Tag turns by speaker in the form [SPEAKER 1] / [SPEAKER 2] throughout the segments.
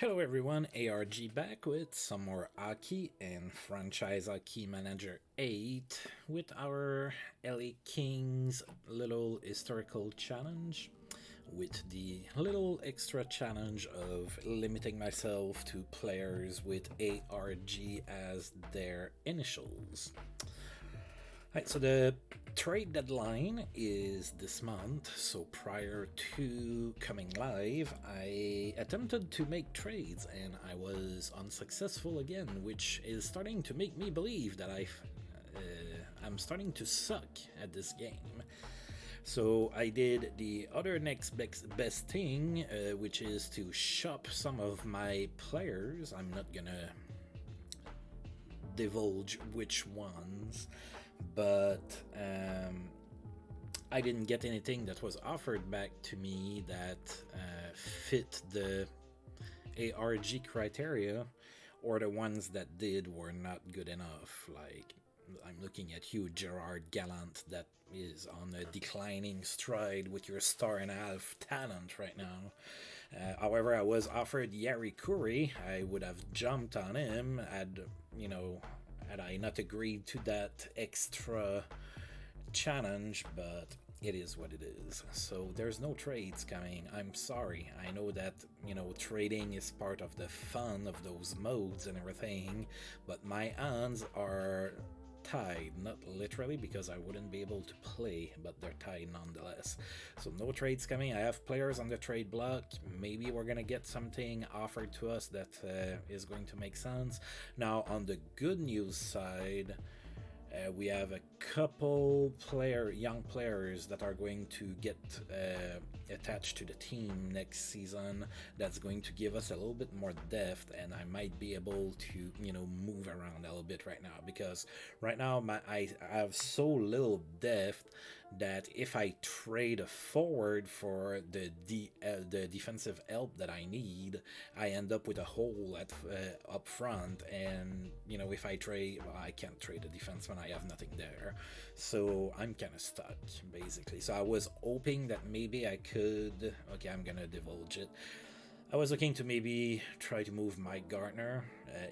[SPEAKER 1] Hello everyone, ARG back with some more Aki and Franchise Aki Manager 8 with our LA Kings little historical challenge with the little extra challenge of limiting myself to players with ARG as their initials. Right, so the trade deadline is this month, so prior to coming live, I attempted to make trades and I was unsuccessful again, which is starting to make me believe that I'm starting to suck at this game. So I did the other next best thing, which is to shop some of my players. I'm not gonna divulge which ones, but I didn't get anything that was offered back to me that fit the ARG criteria, or the ones that did were not good enough. Like, I'm looking at you, Gerard Gallant, that is on a declining stride with your star and a half talent right now. However, I was offered Yari Kuri. I would have jumped on him had I not agreed to that extra challenge, but it is what it is. So there's no trades coming. I'm sorry. I know that, trading is part of the fun of those modes and everything, but my hands are tied, not literally because I wouldn't be able to play, but they're tied nonetheless. So no trades coming. I have players on the trade block. Maybe we're gonna get something offered to us that is going to make sense. Now, on the good news side, we have a couple young players that are going to get attached to the team next season. That's going to give us a little bit more depth, and I might be able to, move around a little bit right now, because right now I have so little depth that if I trade a forward for the defensive help that I need, I end up with a hole up front. And if I trade, I can't trade a defenseman. I have nothing there, so I'm kind of stuck basically. So I was hoping that maybe I could. Okay, I'm gonna divulge it. I was looking to maybe try to move Mike Gartner.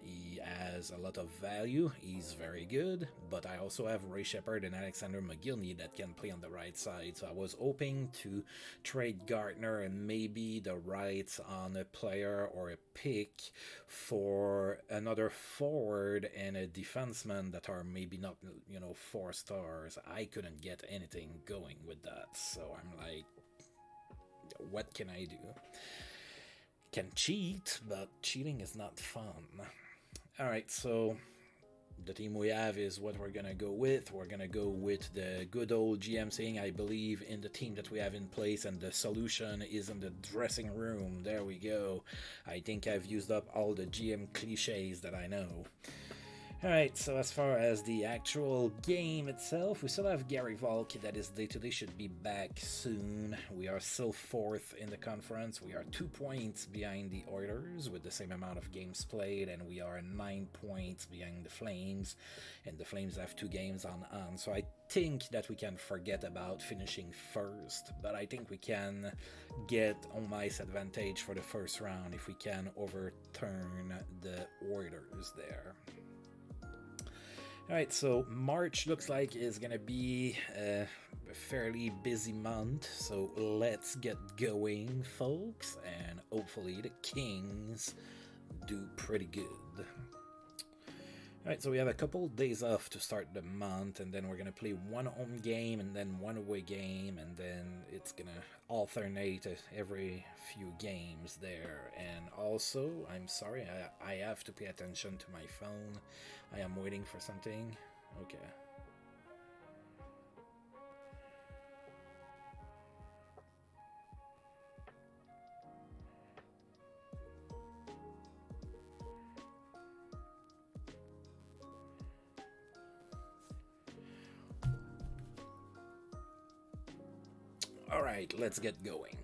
[SPEAKER 1] He has a lot of value. He's very good, but I also have Ray Shepard and Alexander McGillney that can play on the right side. So I was hoping to trade Gartner and maybe the rights on a player or a pick for another forward and a defenseman that are maybe not, 4 stars. I couldn't get anything going with that. So I'm like, what can I do? Can cheat, but cheating is not fun. Alright, so the team we have is what we're gonna go with. We're gonna go with the good old GM saying, I believe in the team that we have in place, and the solution is in the dressing room. There we go. I think I've used up all the GM cliches that I know. Alright, so as far as the actual game itself, we still have Gary Volk that is day-to-day, should be back soon. We are still 4th in the conference. We are 2 points behind the Oilers with the same amount of games played, and we are 9 points behind the Flames, and the Flames have 2 games on hand. So I think that we can forget about finishing first, but I think we can get home ice advantage for the first round if we can overturn the Oilers there. Alright, so March looks like is gonna be a fairly busy month, so let's get going, folks, and hopefully the Kings do pretty good. Alright, so we have a couple days off to start the month, and then we're gonna play one home game and then one away game, and then it's gonna alternate every few games there. And also, I'm sorry, I have to pay attention to my phone. I am waiting for something. Okay. Alright, let's get going.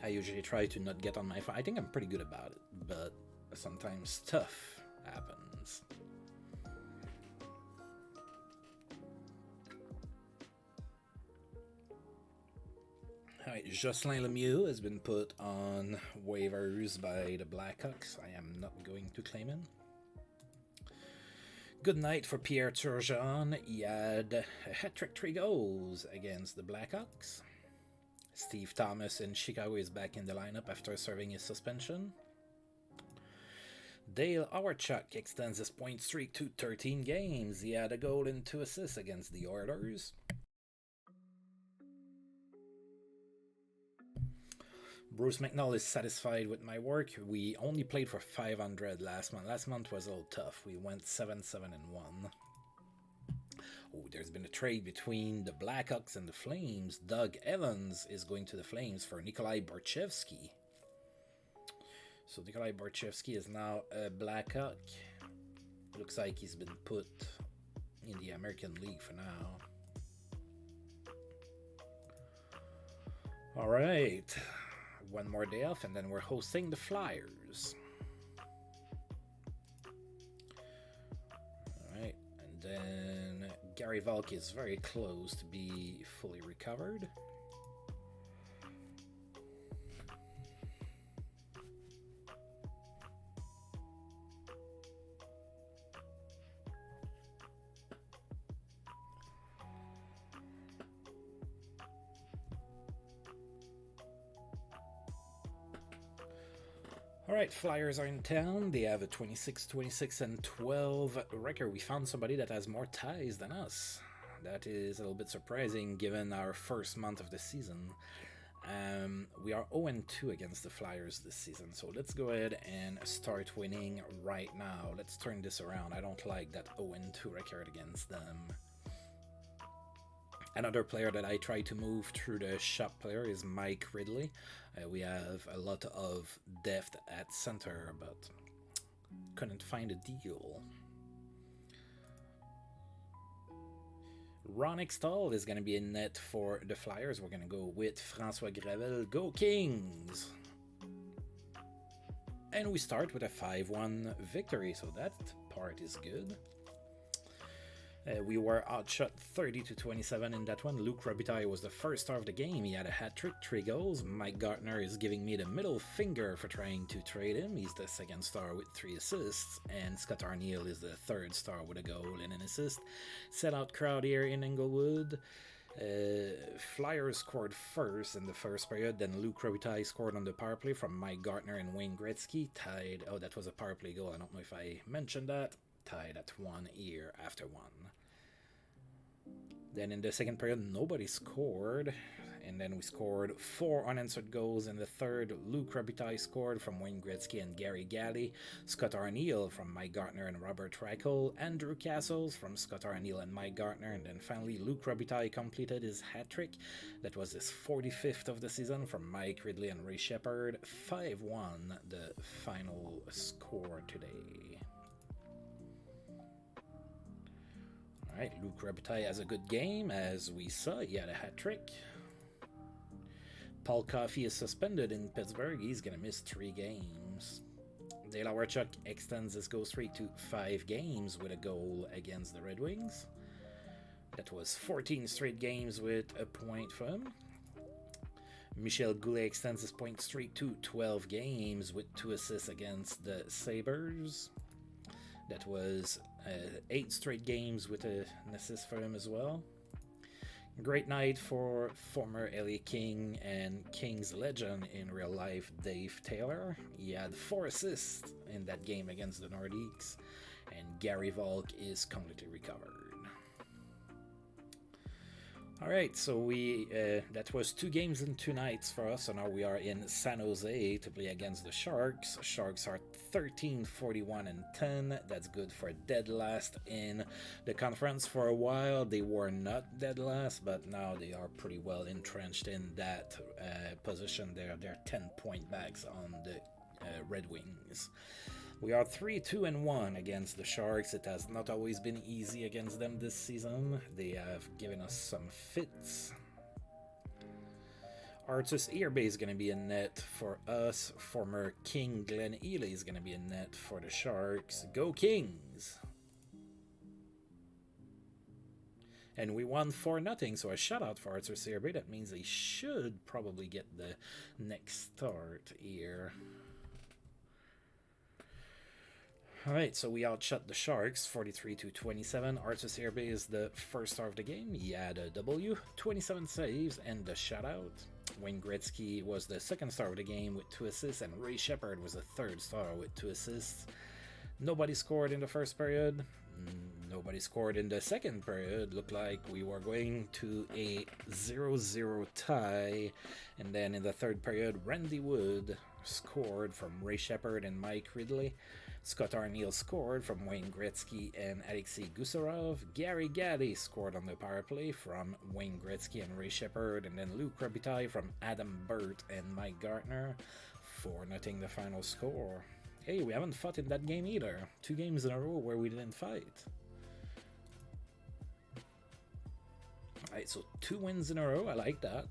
[SPEAKER 1] I usually try to not get on my phone. I think I'm pretty good about it, but sometimes stuff happens. Alright, Jocelyn Lemieux has been put on waivers by the Blackhawks. I am not going to claim him. Good night for Pierre Turgeon. He had a hat-trick, 3 goals against the Blackhawks. Steve Thomas in Chicago is back in the lineup after serving his suspension. Dale Hawerchuk extends his point streak to 13 games. He had a goal and 2 assists against the Oilers. Bruce McNall is satisfied with my work. We only played for 500 last month. Last month was a little tough. We went 7-7-1. Oh, there's been a trade between the Blackhawks and the Flames. Doug Evans is going to the Flames for Nikolai Barchevsky. So Nikolai Barchevsky is now a Blackhawk. Looks like he's been put in the American League for now. All right. One more day off, and then we're hosting the Flyers. Alright, and then Gary Valk is very close to be fully recovered. Alright, Flyers are in town. They have a 26-26-12 record. We found somebody that has more ties than us. That is a little bit surprising given our first month of the season. We are 0-2 against the Flyers this season, so let's go ahead and start winning right now. Let's turn this around. I don't like that 0-2 record against them. Another player that I try to move through the shop player is Mike Ridley. We have a lot of depth at center, but couldn't find a deal. Ron Extall is going to be in net for the Flyers. We're going to go with François Gravel. Go Kings! And we start with a 5-1 victory, so that part is good. We were outshot 30-27 in that one. Luc Robitaille was the first star of the game. He had a hat-trick, 3 goals. Mike Gartner is giving me the middle finger for trying to trade him. He's the second star with 3 assists. And Scott Arniel is the third star with a goal and an assist. Set-out crowd here in Inglewood. Flyers scored first in the first period. Then Luc Robitaille scored on the power play from Mike Gartner and Wayne Gretzky. Tied. Oh, that was a power play goal. I don't know if I mentioned that. Tied at 1 here after 1. Then in the second period, nobody scored. And then we scored 4 unanswered goals in the third. Luc Robitaille scored from Wayne Gretzky and Gary Galley. Scott Arniel from Mike Gartner and Robert Reichel. Andrew Castles from Scott Arniel and Mike Gartner. And then finally, Luc Robitaille completed his hat-trick. That was his 45th of the season from Mike Ridley and Ray Shepherd. 5-1, the final score today. Alright, Luc Robitaille has a good game. As we saw, he had a hat-trick. Paul Coffey is suspended in Pittsburgh. He's going to miss 3 games. Dale Hawerchuk extends his goal streak to 5 games with a goal against the Red Wings. That was 14 straight games with a point for him. Michel Goulet extends his point streak to 12 games with 2 assists against the Sabres. That was 8 straight games with an assist for him as well. Great night for former LA King and Kings legend in real life, Dave Taylor. He had 4 assists in that game against the Nordiques, and Gary Valk is completely recovered. Alright, so we that was 2 games in 2 nights for us, so now we are in San Jose to play against the Sharks. Sharks are 13-41-10. That's good for dead last in the conference. For a while they were not dead last, but now they are pretty well entrenched in that position there. They're 10-point backs on the Red Wings. We are 3-2-1 against the Sharks. It has not always been easy against them this season. They have given us some fits. Artus Earbay is going to be in net for us. Former King Glenn Ely is going to be in net for the Sharks. Go Kings! And we won 4-0, so a shutout for Arthur CRB. That means they should probably get the next start here. Alright, so we outshot the Sharks 43-27. Arthur CRB is the first star of the game. He had a W, 27 saves, and the shutout. Wayne Gretzky was the second star of the game with 2 assists, and Ray Sheppard was the third star with 2 assists. Nobody scored in the first period. Nobody scored in the second period. Looked like we were going to a 0-0 tie. And then in the third period, Randy Wood scored from Ray Sheppard and Mike Ridley. Scott Arniel scored from Wayne Gretzky and Alexei Gusarov. Gary Gaddy scored on the power play from Wayne Gretzky and Ray Sheppard. And then Luc Robitaille from Adam Burt and Mike Gartner. 4-0 the final score. Hey, we haven't fought in that game either. 2 games in a row where we didn't fight. Alright, so 2 wins in a row. I like that.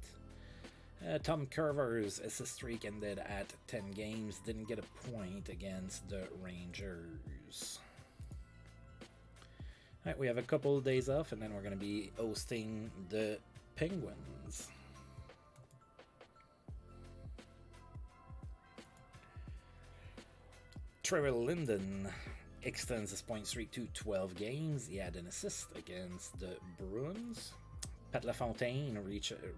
[SPEAKER 1] Tom Curver's assist streak ended at 10 games. Didn't get a point against the Rangers. Alright, we have a couple of days off, and then we're going to be hosting the Penguins. Trevor Linden extends his point streak to 12 games. He had an assist against the Bruins. Pat LaFontaine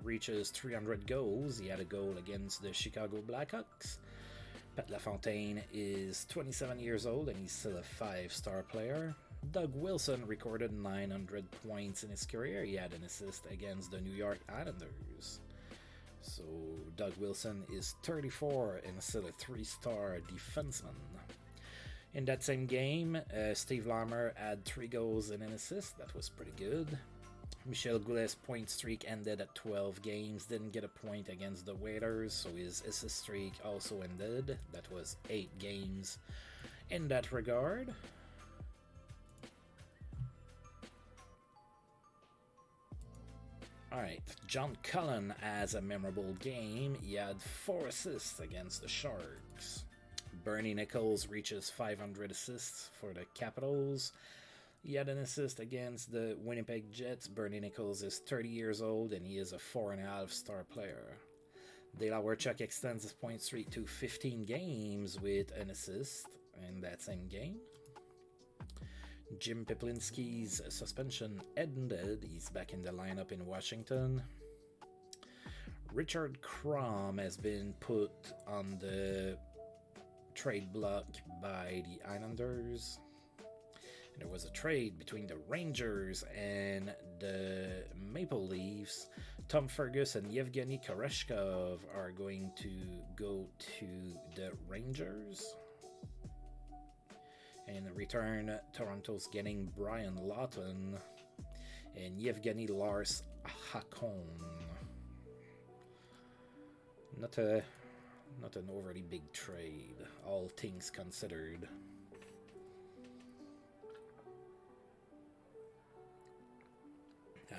[SPEAKER 1] reaches 300 goals. He had a goal against the Chicago Blackhawks. Pat LaFontaine is 27 years old and he's still a 5-star player. Doug Wilson recorded 900 points in his career. He had an assist against the New York Islanders. So Doug Wilson is 34 and still a 3-star defenseman. In that same game, Steve Larmer had 3 goals and an assist. That was pretty good. Michel Goulet's point streak ended at 12 games, didn't get a point against the Whalers, so his assist streak also ended. That was 8 games in that regard. Alright, John Cullen has a memorable game. He had 4 assists against the Sharks. Bernie Nichols reaches 500 assists for the Capitals. He had an assist against the Winnipeg Jets. Bernie Nichols is 30 years old and he is a 4.5-star player. Dale Hawerchuk extends his point streak to 15 games with an assist in that same game. Jim Peplinski's suspension ended. He's back in the lineup in Washington. Richard Crom has been put on the trade block by the Islanders. There was a trade between the Rangers and the Maple Leafs. Tom Fergus and Yevgeny Koreshkov are going to go to the Rangers. And in return, Toronto's getting Brian Lawton and Yevgeny Lars Hakon. Not an overly big trade, all things considered.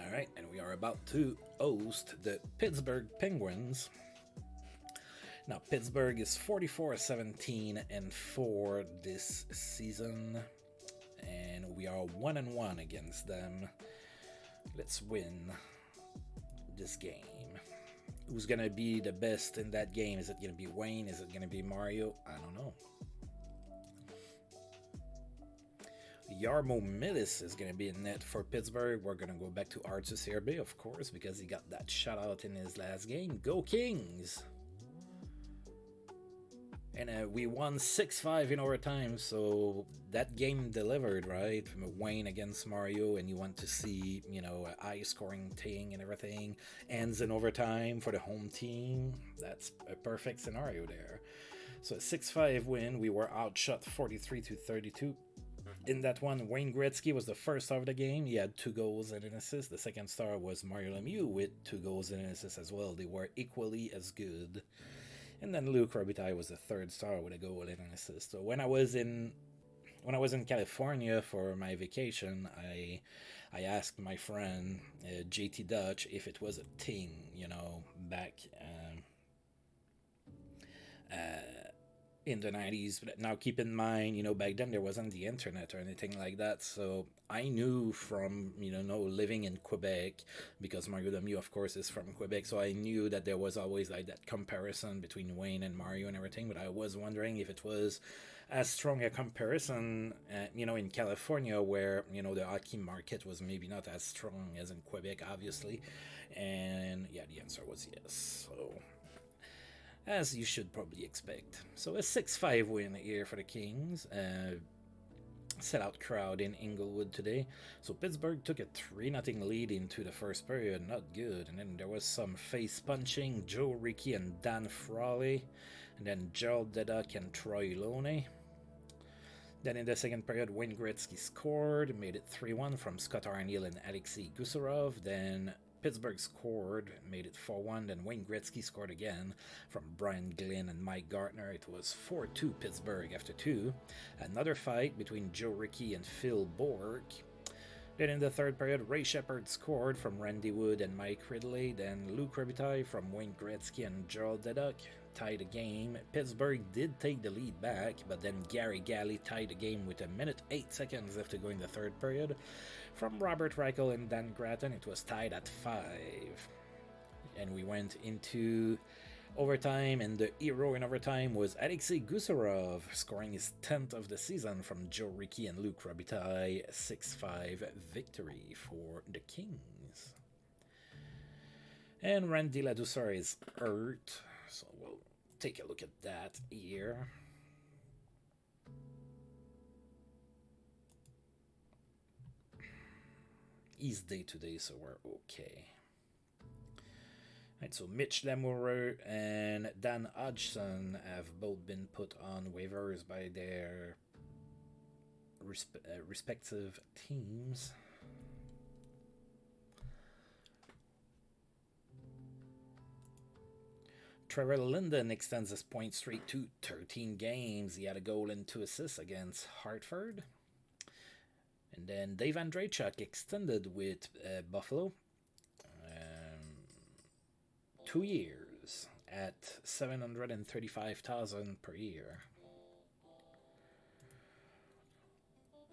[SPEAKER 1] Alright, and we are about to host the Pittsburgh Penguins. Now, Pittsburgh is 44-17-4 this season, and we are 1-1 against them. Let's win this game. Who's going to be the best in that game? Is it going to be Wayne? Is it going to be Mario? I don't know. Jarmo Myllys is going to be in net for Pittsburgh. We're going to go back to Arthur CRB, of course, because he got that shutout in his last game. Go Kings! And we won 6-5 in overtime, so that game delivered, right? From Wayne against Mario, and you want to see, you know, a high-scoring thing and everything. Ends in overtime for the home team. That's a perfect scenario there. So a 6-5 win. We were outshot 43-32. In that one, Wayne Gretzky was the first star of the game. He had 2 goals and an assist. The second star was Mario Lemieux with 2 goals and an assist as well. They were equally as good. And then Luc Robitaille was the third star with a goal and an assist. So when I was in California for my vacation, I asked my friend JT Dutch if it was a thing, you know, back in the 90s. But now keep in mind, back then there wasn't the internet or anything like that. So I knew from, living in Quebec, because Mario Lemieux, of course, is from Quebec. So I knew that there was always like that comparison between Wayne and Mario and everything. But I was wondering if it was as strong a comparison, in California, where, the hockey market was maybe not as strong as in Quebec, obviously. And yeah, the answer was yes. So as you should probably expect. So a 6-5 win here for the Kings. Sellout crowd in Inglewood today. So Pittsburgh took a 3-0 lead into the first period, not good. And then there was some face punching, Joe Rickey and Dan Frawley. And then Gerald Dedock and Troy Loney. Then in the second period, Wayne Gretzky scored, made it 3-1 from Scott Arniel and Alexei Gusarov. Then Pittsburgh scored, made it 4-1. Then Wayne Gretzky scored again from Brian Glynn and Mike Gartner. It was 4-2 Pittsburgh after 2. Another fight between Joe Rickey and Phil Bork. Then in the third period, Ray Shepard scored from Randy Wood and Mike Ridley. Then Luc Robitaille from Wayne Gretzky and Gerald Dedock tied the game. Pittsburgh did take the lead back, but then Gary Galley tied the game with 1 minute 8 seconds left to go in the third period. From Robert Reichel and Dan Gratton, it was tied at 5. And we went into overtime, and the hero in overtime was Alexei Gusarov, scoring his 10th of the season from Joe Rickey and Luc Robitaille. 6-5 victory for the Kings. And Randy Ladouceur is hurt, so we'll take a look at that here. He's day to day, so we're okay. Right, so Mitch Lamoureux and Dan Hodgson have both been put on waivers by their respective teams. Trevor Linden extends his point streak to 13 games. He had a goal and 2 assists against Hartford. And then Dave Andreychuk extended with Buffalo. 2 years at $735,000 per year.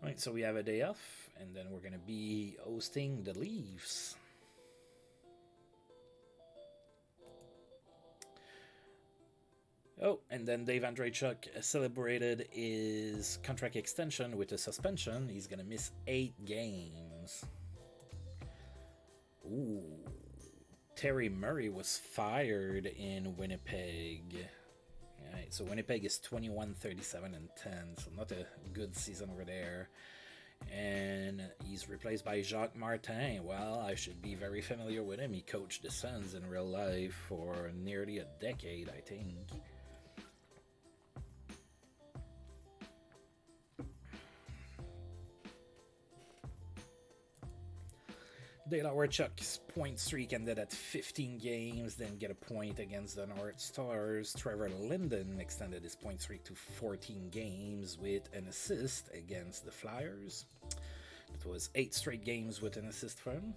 [SPEAKER 1] Alright, so we have a day off, and then we're going to be hosting the Leafs. Oh, and then Dave Andreychuk celebrated his contract extension with a suspension. He's going to miss 8 games. Ooh. Terry Murray was fired in Winnipeg. Right, so Winnipeg is 21-37-10, so not a good season over there. And he's replaced by Jacques Martin. Well, I should be very familiar with him. He coached the Sens in real life for nearly a decade, I think. Dale Howardchuk's point streak ended at 15 games, then get a point against the North Stars. Trevor Linden extended his point streak to 14 games with an assist against the Flyers. It was 8 straight games with an assist for him.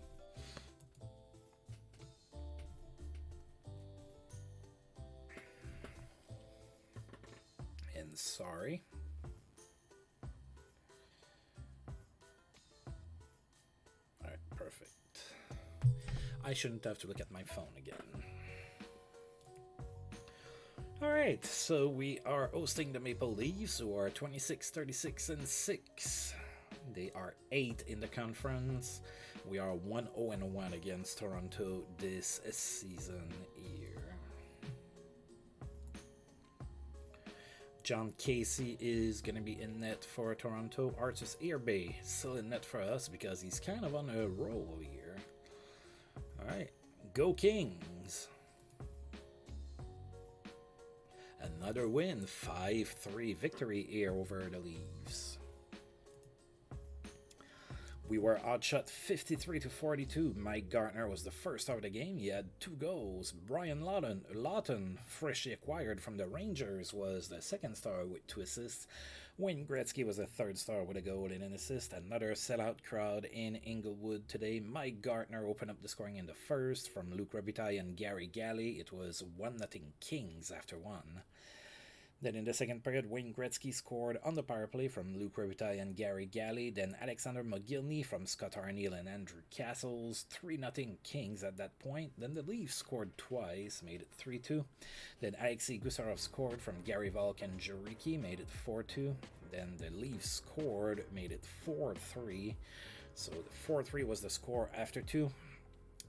[SPEAKER 1] And sorry. Alright, perfect. I shouldn't have to look at my phone again. Alright, so we are hosting the Maple Leafs, who are 26-36-6. They are 8 in the conference. We are 1-0-1 against Toronto this season here. John Casey is going to be in net for Toronto. Artis Irbe still in net for us because he's kind of on a roll here. Alright, go Kings. Another win, 5-3 victory here over the Leafs. We were outshot 53-42. Mike Gartner was the first out of the game. He had 2 goals. Brian Lawton, freshly acquired from the Rangers, was the second star with 2 assists. Wayne Gretzky was the third star with a goal and an assist. Another sellout crowd in Inglewood today. Mike Gartner opened up the scoring in the first from Luc Robitaille and Gary Galley. It was 1-0 Kings after 1. Then in the second period, Wayne Gretzky scored on the power play from Luc Robitaille and Gary Galley. Then Alexander Mogilny from Scott Arniel and Andrew Castles. 3-0 Kings at that point. Then the Leafs scored twice, made it 3-2. Then Alexei Gusarov scored from Gary Volk and Juricki, made it 4-2. Then the Leafs scored, made it 4-3. So the 4-3 was the score after 2.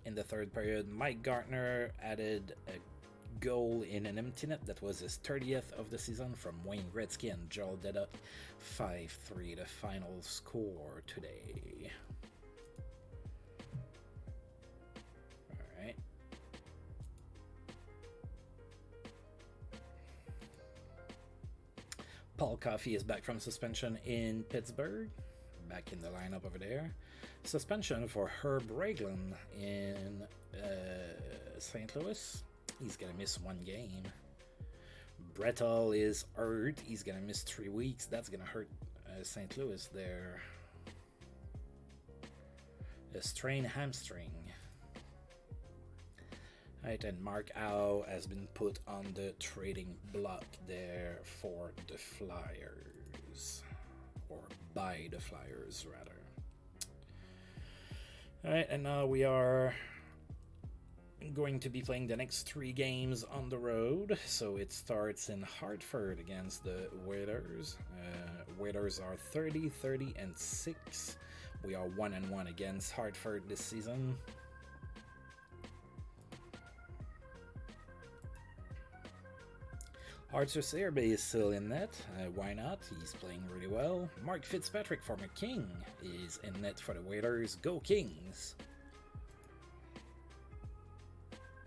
[SPEAKER 1] In the third period, Mike Gartner added a goal in an empty net that was his 30th of the season from Wayne Gretzky and Joel Deduck. 5-3 the final score today. Alright. Paul Coffey is back from suspension in Pittsburgh. Back in the lineup over there. Suspension for Herb Raglan in St. Louis. He's gonna miss 1 game. Brett Hull is hurt. He's gonna miss 3 weeks. That's gonna hurt St. Louis there. A strained hamstring. Right, and Mark Howe has been put on the trading block there for the Flyers. Or by the Flyers, rather. Alright, and now we are going to be playing the next 3 games on the road. So it starts in Hartford against the Whalers. Whalers are 30-30-6. We are 1-1 against Hartford this season. Arthur Searby is still in net. Why not? He's playing really well. Mark Fitzpatrick, former King, is in net for the Whalers. Go Kings!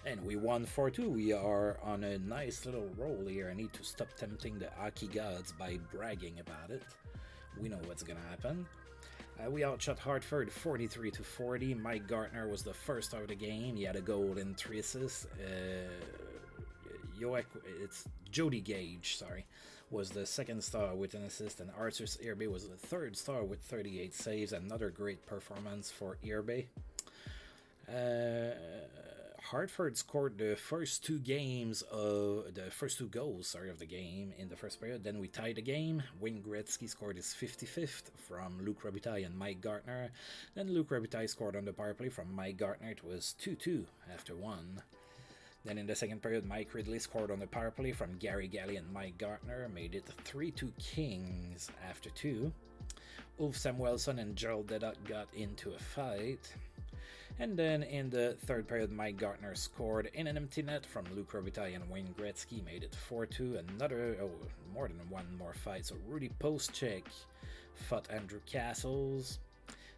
[SPEAKER 1] And we won 4-2. We are on a nice little roll here. I need to stop tempting the hockey gods by bragging about it. We know what's gonna happen. We outshot Hartford 43-40. Mike Gartner was the first out of the game. He had a goal and 3 assists. It's Jody Gage, was the second star with an assist, and Arthur Searby was the third star with 38 saves. Another great performance for Searby. Hartford scored the first 2 goals of the game in the first period. Then we tied the game. Wayne Gretzky scored his 55th from Luc Robitaille and Mike Gartner. Then Luc Robitaille scored on the power play from Mike Gartner. It was 2-2 after 1. Then in the second period, Mike Ridley scored on the power play from Gary Galley and Mike Gartner, made it 3-2 Kings after 2. Ulf Samuelsson and Gerald Deduck got into a fight. And then in the third period, Mike Gartner scored in an empty net from Luc Robitaille and Wayne Gretzky, made it 4-2. More than one more fight. So Rudy Postchek fought Andrew Castles.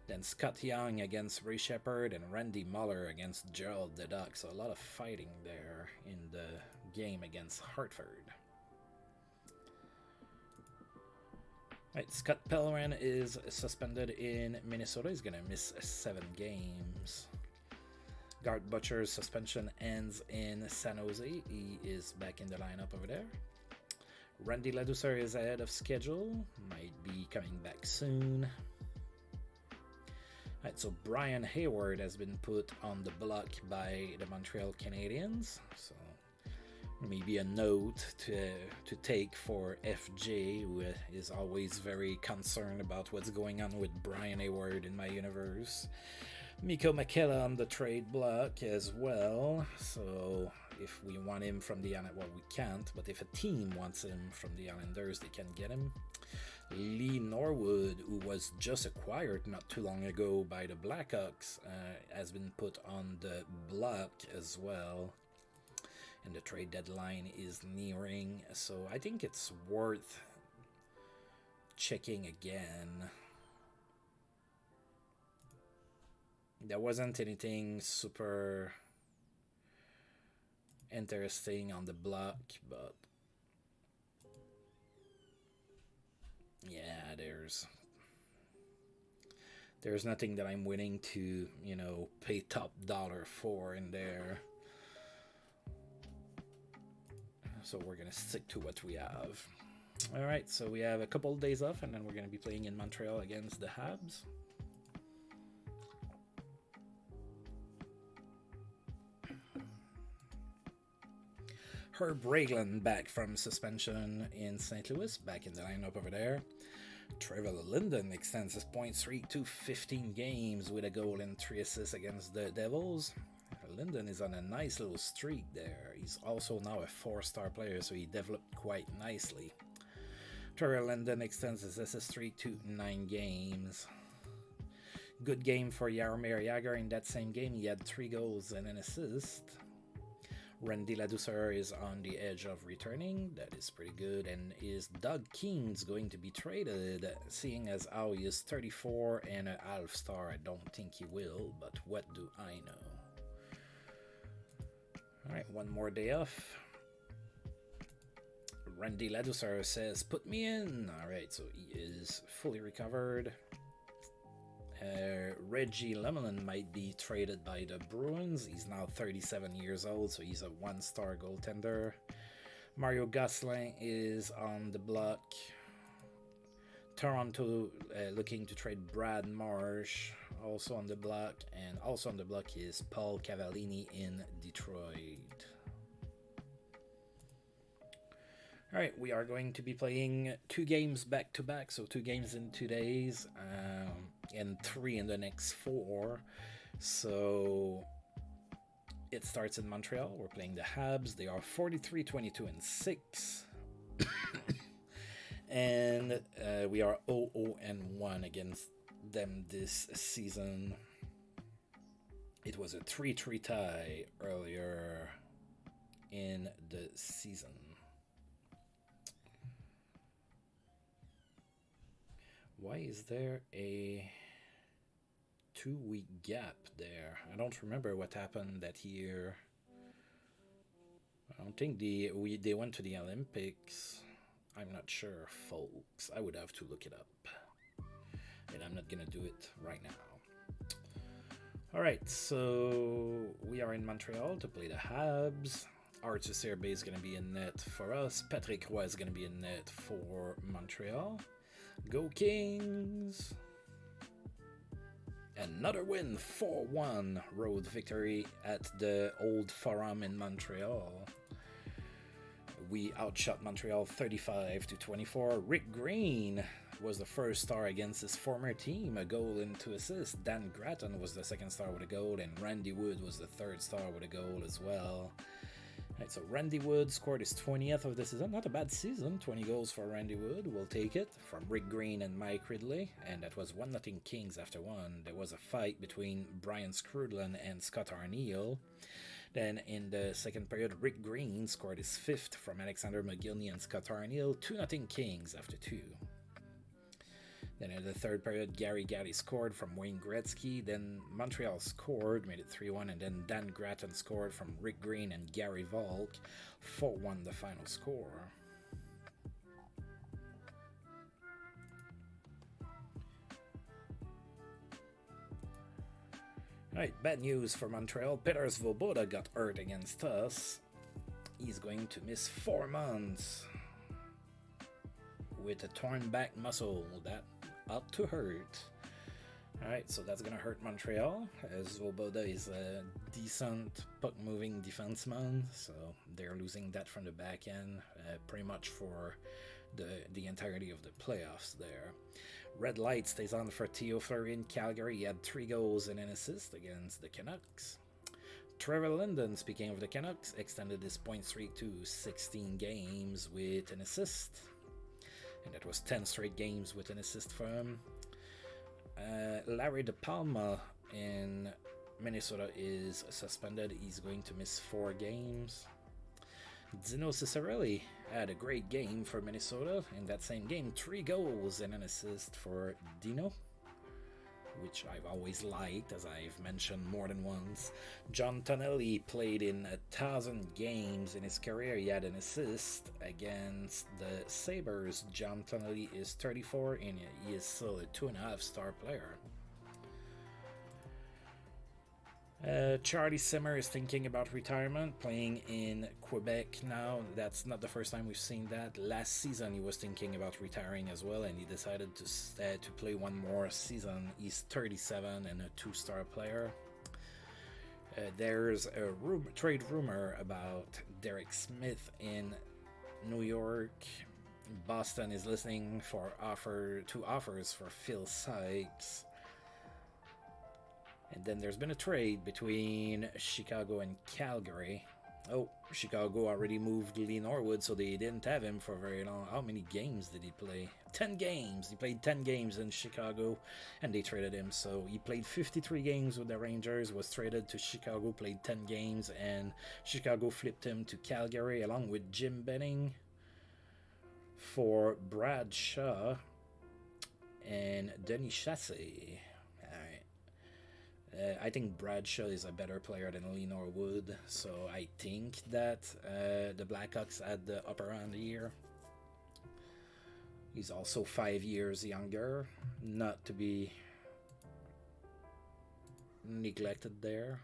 [SPEAKER 1] Then Scott Young against Ray Shepard and Randy Muller against Gerald Deduck. So a lot of fighting there in the game against Hartford. Right, Scott Pellerin is suspended in Minnesota. He's going to miss 7 games. Garth Butcher's suspension ends in San Jose. He is back in the lineup over there. Randy Ladouceur is ahead of schedule. Might be coming back soon. Right, so Brian Hayward has been put on the block by the Montreal Canadiens. So maybe a note to take for FJ, who is always very concerned about what's going on with Brian Hayward in my universe. Mikko Makela on the trade block as well. So if we want him from the Islanders, well, we can't, but if a team wants him from the Islanders, they can get him. Lee Norwood, who was just acquired not too long ago by the Blackhawks, has been put on the block as well. And the trade deadline is nearing, so I think it's worth checking again. There wasn't anything super interesting on the block, but yeah, there's nothing that I'm willing to, pay top dollar for in there. So we're going to stick to what we have. All right, so we have a couple of days off, and then we're going to be playing in Montreal against the Habs. Herb Raglan back from suspension in St. Louis, back in the lineup over there. Trevor Linden extends his point streak to 15 games with a goal and 3 assists against the Devils. Linden is on a nice little streak there. He's also now a 4-star player, so he developed quite nicely. Trevor Linden extends his assist streak to 9 games. Good game for Jaromir Jagr. In that same game, he had 3 goals and an assist. Randy Ladouceur is on the edge of returning. That is pretty good. And is Doug Keens going to be traded? Seeing as how he is 34 and a half star, I don't think he will, but what do I know? Alright, one more day off. Randy Ladouceur says, put me in. Alright, so he is fully recovered. Reggie Lemelin might be traded by the Bruins. He's now 37 years old, so he's a 1-star goaltender. Mario Gosselin is on the block. Toronto looking to trade Brad Marsh, also on the block. And also on the block is Paul Cavallini in Detroit. Alright, we are going to be playing 2 games back to back, so 2 games in 2 days, and 3 in the next 4. So it starts in Montreal. We're playing the Habs. They are 43, 22, and 6. And we are 0-1 against them this season. It was a 3-3 tie earlier in the season. Why is there a 2-week gap there? I don't remember what happened that year. I don't think they went to the Olympics. I'm not sure, folks. I would have to look it up. And I'm not gonna do it right now. Alright, so we are in Montreal to play the Habs. Arthur Serbe is gonna be in net for us. Patrick Roy is gonna be in net for Montreal. Go Kings! Another win, 4-1 road victory at the Old Forum in Montreal. We outshot Montreal 35-24. Rick Green was the first star against his former team, a goal and 2 assists. Dan Gratton was the second star with a goal, and Randy Wood was the third star with a goal as well. Right, so Randy Wood scored his 20th of the season. Not a bad season. 20 goals for Randy Wood. We'll take it. From Rick Green and Mike Ridley. And that was 1-0 Kings after 1. There was a fight between Brian Scrudlin and Scott Arneal. Then in the second period, Rick Green scored his 5th from Alexander McGillney and Scott Arneal. 2-0 Kings after 2. Then in the third period, Gary Gatti scored from Wayne Gretzky. Then Montreal scored, made it 3-1. And then Dan Gratton scored from Rick Green and Gary Volk. 4-1 the final score. Alright, bad news for Montreal. Peter Svoboda got hurt against us. He's going to miss 4 months with a torn back muscle. That ought to hurt. Alright, so that's gonna hurt Montreal, as Svoboda is a decent puck-moving defenseman, so they're losing that from the back end pretty much for the entirety of the playoffs there. Red light stays on for Theo Fleury in Calgary. He had 3 goals and an assist against the Canucks. Trevor Linden, speaking of the Canucks, extended his point streak to 16 games with an assist. And that was 10 straight games with an assist for him. Larry DePalma in Minnesota is suspended. He's going to miss 4 games. Dino Ciccarelli had a great game for Minnesota. In that same game, 3 goals and an assist for Dino, which I've always liked, as I've mentioned more than once. John Tonelli played in 1,000 games in his career. He had an assist against the Sabres. John Tonelli is 34 and he is still a 2.5-star player. Charlie Simmer is thinking about retirement, playing in Quebec now. That's not the first time we've seen that. Last season he was thinking about retiring as well, and he decided to play one more season. He's 37 and a 2-star player. There's a trade rumor about Derek Smith in New York. Boston is listening for offers for Phil Sykes. And then there's been a trade between Chicago and Calgary. Oh, Chicago already moved Lee Norwood, so they didn't have him for very long. How many games did he play? 10 games. He played 10 games in Chicago, and they traded him. So he played 53 games with the Rangers, was traded to Chicago, played 10 games, and Chicago flipped him to Calgary along with Jim Benning for Brad Shaw and Denis Chassé. I think Bradshaw is a better player than Lee Norwood, so I think that the Blackhawks had the upper hand here. He's also 5 years younger, not to be neglected there.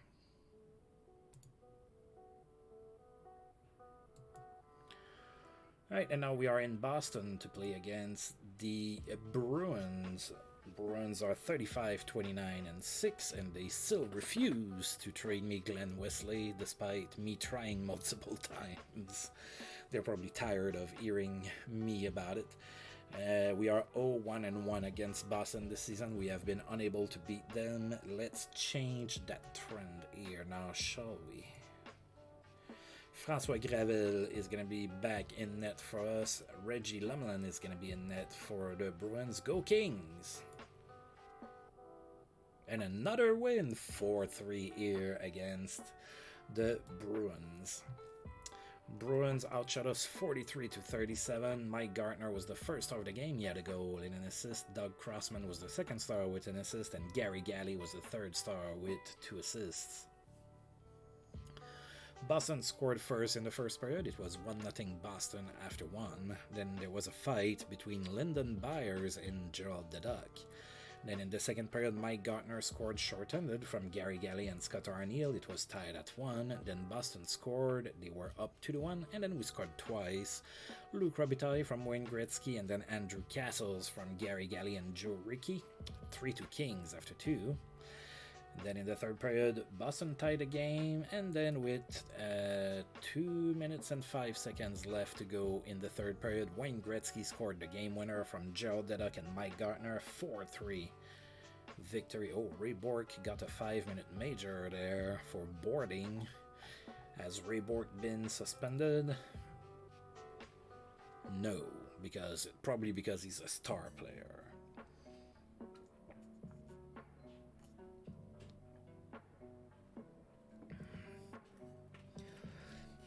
[SPEAKER 1] Alright, and now we are in Boston to play against the Bruins. Bruins are 35-29-6, and they still refuse to trade me Glenn Wesley despite me trying multiple times. They're probably tired of hearing me about it. We are 0-1-1 against Boston this season. We have been unable to beat them. Let's change that trend here now, shall we? Francois Gravel is going to be back in net for us. Reggie Lemelin is going to be in net for the Bruins. Go Kings! And another win, 4-3 here against the Bruins. Bruins outshot us 43-37. Mike Gartner was the first star of the game. He had a goal and an assist. Doug Crossman was the second star with an assist. And Gary Galley was the third star with 2 assists. Boston scored first in the first period. It was 1-0 Boston after 1. Then there was a fight between Lyndon Byers and Gerald Deduck. Then in the second period, Mike Gartner scored short-handed from Gary Galley and Scott Arniel. It was tied at 1. Then Boston scored. They were up 2-1. And then we scored twice. Luc Robitaille from Wayne Gretzky, and then Andrew Castles from Gary Galley and Joe Rickey. 3-2 Kings after 2. Then in the third period, Boston tied the game, and then with 2 minutes and 5 seconds left to go in the third period, Wayne Gretzky scored the game winner from Gerald Deduck and Mike Gartner, 4-3 victory. Oh, Ray Bourque got a 5-minute major there for boarding. Has Ray Bourque been suspended? No, probably because he's a star player.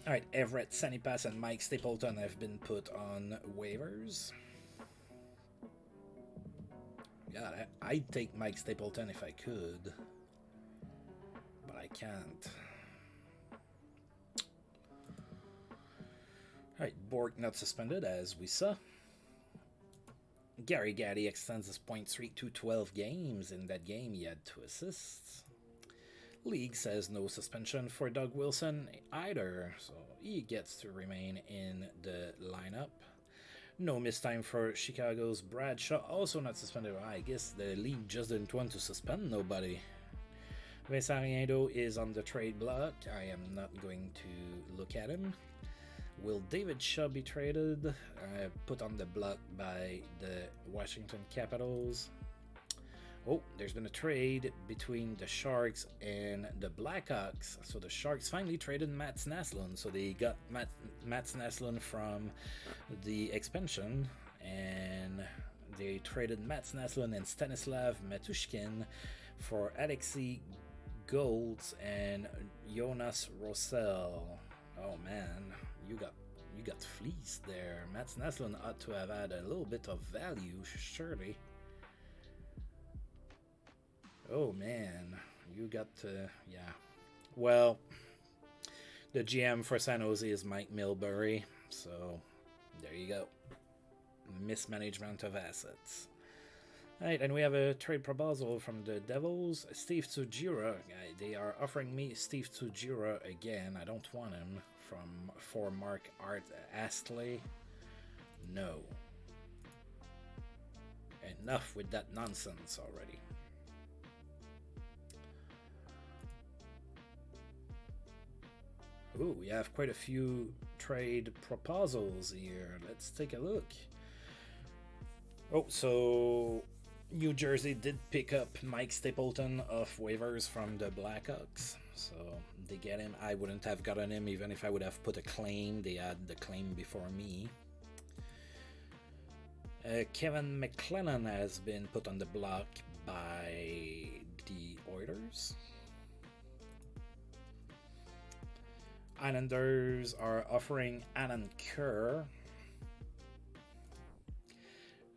[SPEAKER 1] Alright, Everett Sanipass and Mike Stapleton have been put on waivers. God, I'd take Mike Stapleton if I could, but I can't. Alright, Bourque not suspended, as we saw. Gary Galley extends his point streak to 12 games. In that game, he had 2 assists. League says no suspension for Doug Wilson either, so he gets to remain in the lineup. No missed time for Chicago's Bradshaw, also not suspended. I guess the league just didn't want to suspend nobody. Vincent Riendo is on the trade block. I am not going to look at him. Will David Shaw be traded? Put on the block by the Washington Capitals. Oh, there's been a trade between the Sharks and the Blackhawks. So the Sharks finally traded Mats Naslund. So they got Mats Naslund from the expansion, and they traded Mats Naslund and Stanislav Matushkin for Alexei Golds and Jonas Rosell. Oh man, you got fleeced there. Mats Naslund ought to have had a little bit of value, surely. Oh man, you got to, yeah. Well, the GM for San Jose is Mike Milbury, so there you go. Mismanagement of assets. Alright, and we have a trade proposal from the Devils. Steve Tsujira, they are offering me Steve Tsujira again. I don't want him for Mark Art Astley. No. Enough with that nonsense already. Ooh, we have quite a few trade proposals here. Let's take a look. Oh, so New Jersey did pick up Mike Stapleton off waivers from the Blackhawks. So they get him. I wouldn't have gotten him even if I would have put a claim. They had the claim before me. Kevin McClellan has been put on the block by the Oilers. Islanders are offering Alan Kerr.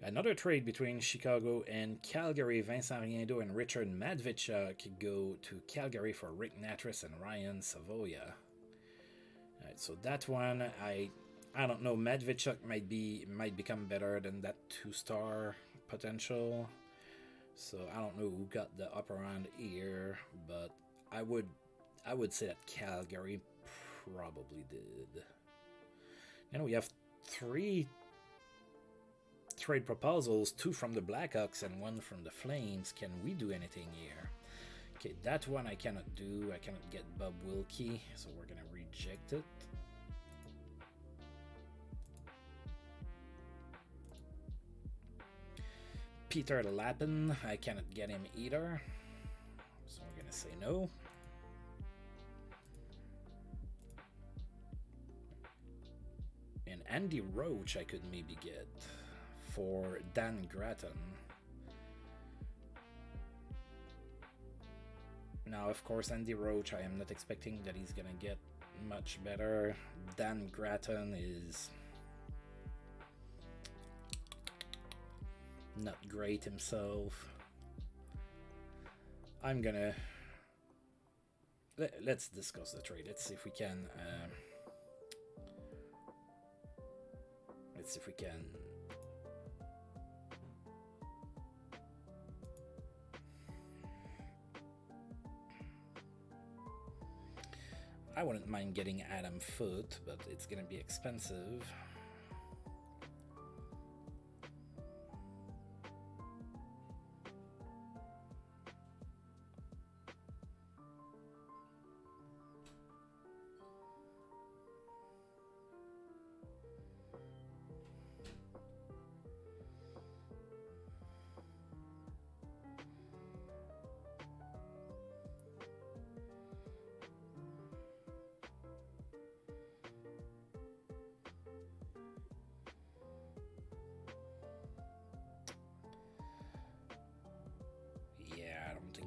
[SPEAKER 1] Another trade between Chicago and Calgary. Vincent Riendo and Richard Matvichuk go to Calgary for Rick Natras and Ryan Savoia. Alright, so that one, I don't know. Matvichuk might become better than that 2-star potential. So I don't know who got the upper hand here, but I would say that Calgary probably did. And we have 3 trade proposals, 2 from the Blackhawks and 1 from the Flames. Can we do anything here? Okay, that one I cannot do. I cannot get Bob Wilkie, so we're gonna reject it. Peter Lappin, I cannot get him either, so we're gonna say no. And Andy Roach I could maybe get for Dan Gratton. Now, of course, Andy Roach, I am not expecting that he's gonna get much better. Dan Gratton is not great himself. I'm gonna... Let's discuss the trade. Let's see if we can... Let's see if we can... I wouldn't mind getting Adam Foote, but it's gonna be expensive.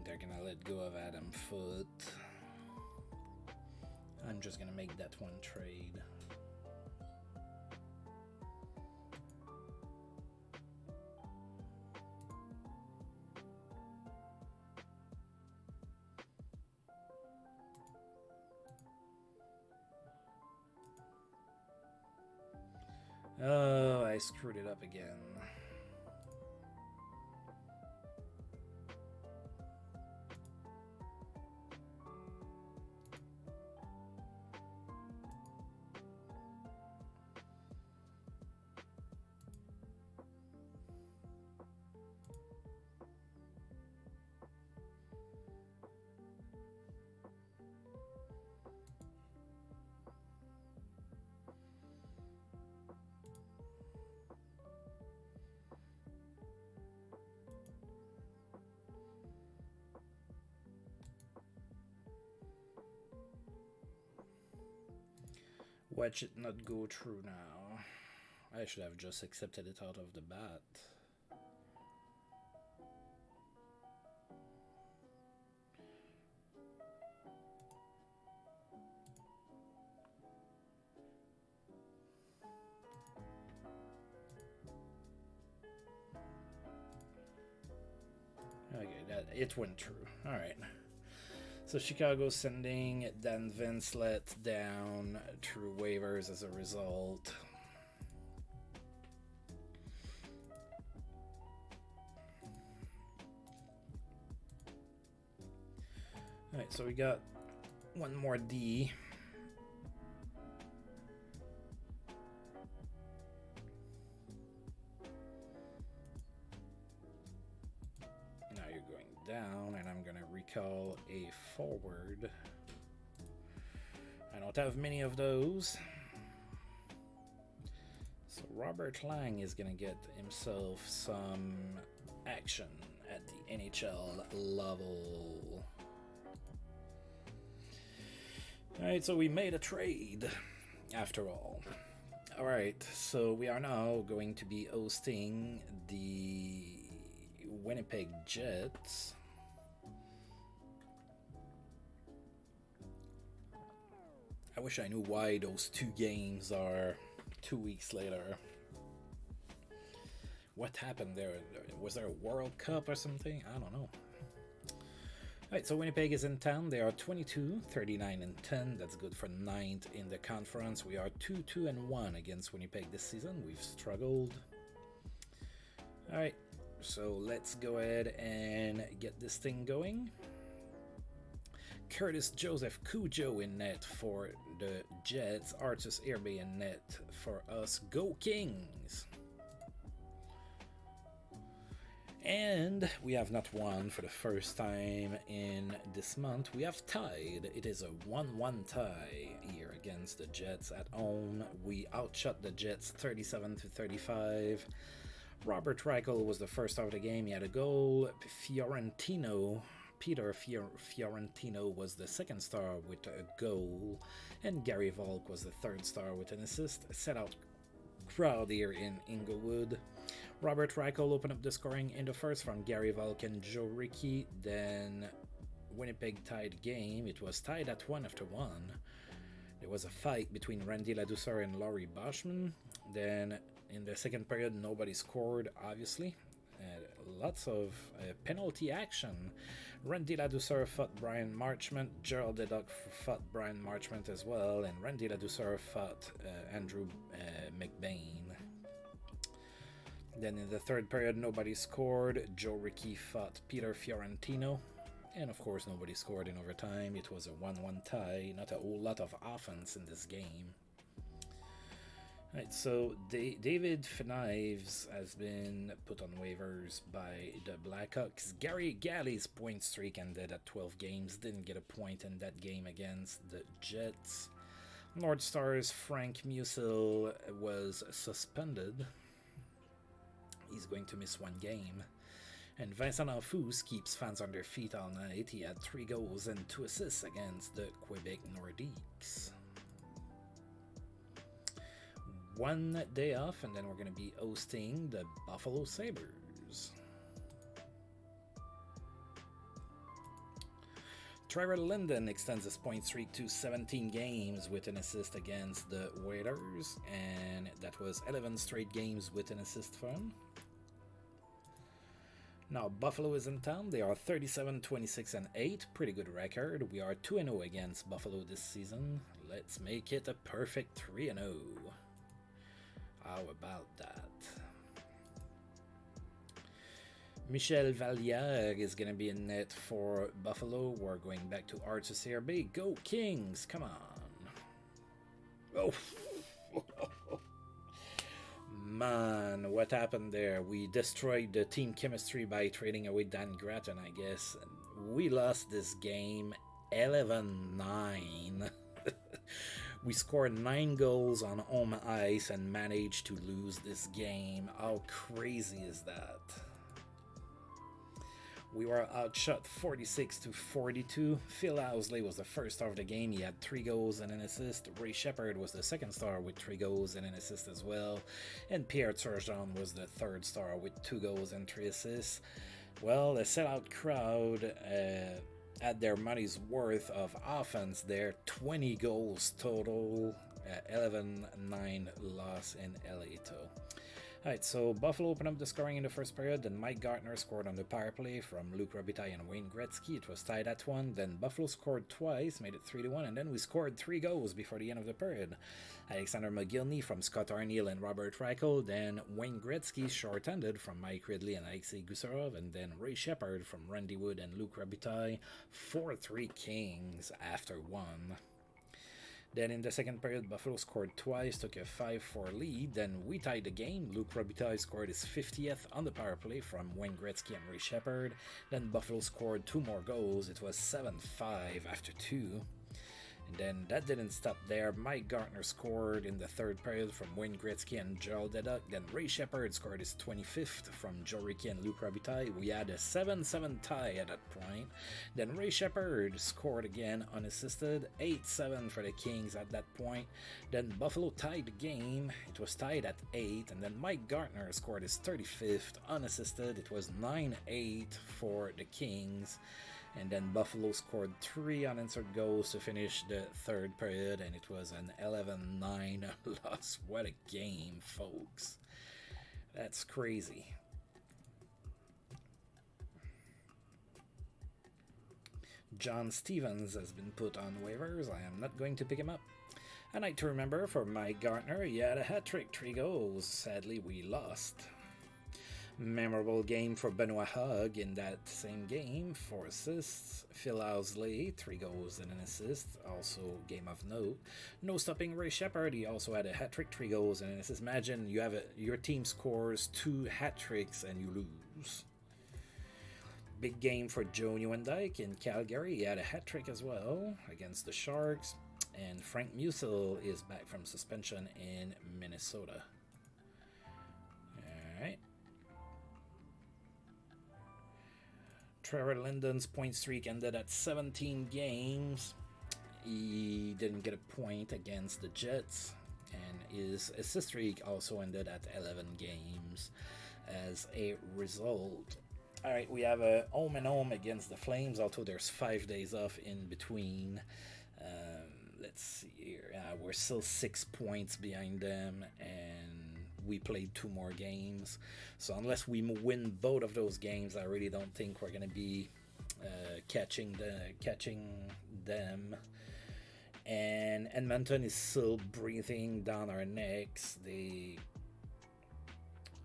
[SPEAKER 1] They're gonna let go of Adam Foote. I'm just gonna make that one trade. Oh, I screwed it up again. Why should it not go through now? I should have just accepted it out of the bat. Okay, it went through. All right. So Chicago sending Dan Vinslet down through waivers as a result. Alright, so we got one more D. Now you're going down, and I'm going to recall a forward. I don't have many of those. So Robert Lang is going to get himself some action at the NHL level. Alright, so we made a trade after all. Alright, so we are now going to be hosting the Winnipeg Jets. I wish I knew why those two games are 2 weeks later. What happened there? Was there a World Cup or something? I don't know. Alright, so Winnipeg is in town. They are 22, 39, and 10. That's good for 9th in the conference. We are 2-2 and 1 against Winnipeg this season. We've struggled. Alright, so let's go ahead and get this thing going. Curtis Joseph Cujo in net for the Jets. Artus Irbe in net for us. Go Kings! And we have not won for the first time in this month. We have tied. It is a 1-1 tie here against the Jets at home. We outshot the Jets 37-35. Robert Reichel was the first star of the game. He had a goal. Peter Fiorentino was the second star with a goal. And Gary Volk was the third star with an assist. Set out crowd here in Inglewood. Robert Reichel opened up the scoring in the first from Gary Volk and Joe Rickey. Then Winnipeg tied game. It was tied at 1 after 1. There was a fight between Randy Ladouceur and Laurie Boschman. Then in the second period, nobody scored, obviously. Lots of penalty action. Randy Ladouceur fought Brian Marchment. Gerald Deduck fought Brian Marchment as well. And Randy Ladouceur fought Andrew McBain. Then in the third period, nobody scored. Joe Rickey fought Peter Fiorentino. And of course, nobody scored in overtime. It was a 1-1 tie. Not a whole lot of offense in this game. Right, so David Fenives has been put on waivers by the Blackhawks. Gary Galley's point streak ended at 12 games. Didn't get a point in that game against the Jets. North Stars Frank Musil was suspended. He's going to miss one game. And Vincent Enfous keeps fans on their feet all night. He had 3 goals and 2 assists against the Quebec Nordiques. One day off, and then we're going to be hosting the Buffalo Sabres. Trevor Linden extends his point streak to 17 games with an assist against the Oilers, and that was 11 straight games with an assist for him. Now Buffalo is in town. They are 37, 26, and 8. Pretty good record. We are 2-0 against Buffalo this season. Let's make it a perfect 3-0. How about that? Michel Valliere is going to be in net for Buffalo. We're going back to Artus Irbe. Go Kings! Come on. Oh. Man, what happened there? We destroyed the team chemistry by trading away Dan Gratton, I guess. We lost this game 11-9. We scored 9 goals on home ice and managed to lose this game. How crazy is that? We were outshot 46-42. Phil Housley was the first star of the game. He had 3 goals and an assist. Ray Shepard was the second star with 3 goals and an assist as well. And Pierre Turgeon was the third star with 2 goals and 3 assists. Well, the sellout crowd had their money's worth of offense there. 20 goals total. 11-9 loss in LA. Alright, so Buffalo opened up the scoring in the first period, then Mike Gartner scored on the power play from Luc Robitaille and Wayne Gretzky. It was tied at 1, then Buffalo scored twice, made it 3-1, and then we scored 3 goals before the end of the period. Alexander McGillney from Scott Arniel and Robert Reichel, then Wayne Gretzky short-handed from Mike Ridley and Alexei Gusarov, and then Ray Shepard from Randy Wood and Luc Robitaille. 4-3 Kings after 1. Then in the second period, Buffalo scored twice, took a 5-4 lead. Then we tied the game. Luc Robitaille scored his 50th on the power play from Wayne Gretzky and Ray Shepard. Then Buffalo scored 2 more goals. It was 7-5 after 2. And then that didn't stop there. Mike Gartner scored in the third period from Wayne Gretzky and Gerald Deduck. Then Ray Shepherd scored his 25th from Joe Rickey and Luc Robitaille. We had a 7-7 tie at that point. Then Ray Shepherd scored again unassisted. 8-7 for the Kings at that point. Then Buffalo tied the game. It was tied at 8. And then Mike Gartner scored his 35th unassisted. It was 9-8 for the Kings. And then Buffalo scored 3 unanswered goals to finish the third period, and it was an 11-9 loss. What a game, folks. That's crazy. John Stevens has been put on waivers. I am not going to pick him up. A night to remember for Mike Gartner. He had a hat-trick, 3 goals. Sadly, we lost. Memorable game for Benoit Hogg in that same game, 4 assists. Phil Housley, 3 goals and an assist, also game of note. No stopping Ray Shepherd, he also had a hat-trick, 3 goals and an assist. Imagine you have your team scores 2 hat-tricks and you lose. Big game for Joe Nieuwendyk in Calgary, he had a hat-trick as well against the Sharks. And Frank Musil is back from suspension in Minnesota. Alright. Trevor Linden's point streak ended at 17 games. He didn't get a point against the Jets, and his assist streak also ended at 11 games as a result. Alright, we have a home and home against the Flames, although there's 5 days off in between. Let's see here. We're still 6 points behind them, and we played 2 more games. So unless we win both of those games, I really don't think we're going to be catching them. And Edmonton is still breathing down our necks. They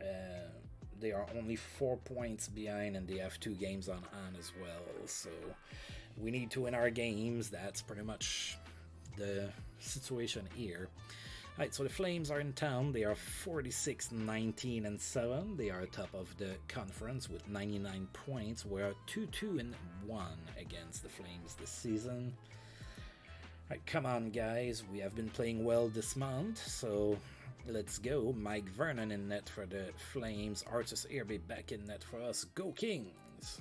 [SPEAKER 1] are only 4 points behind, and they have 2 games on as well. So we need to win our games. That's pretty much the situation here. Alright, so the Flames are in town. They are 46-19-7. They are top of the conference with 99 points. We are 2-2-1 against the Flames this season. Alright, come on, guys. We have been playing well this month, so let's go. Mike Vernon in net for the Flames. Artus Irby back in net for us. Go Kings!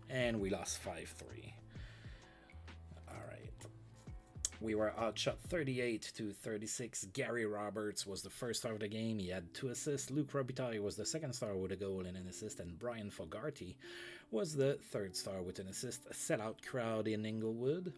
[SPEAKER 1] And we lost 5-3. We were outshot 38-36. Gary Roberts was the first star of the game. He had 2 assists. Luc Robitaille was the second star with a goal and an assist. And Brian Fogarty was the third star with an assist. A sellout crowd in Inglewood.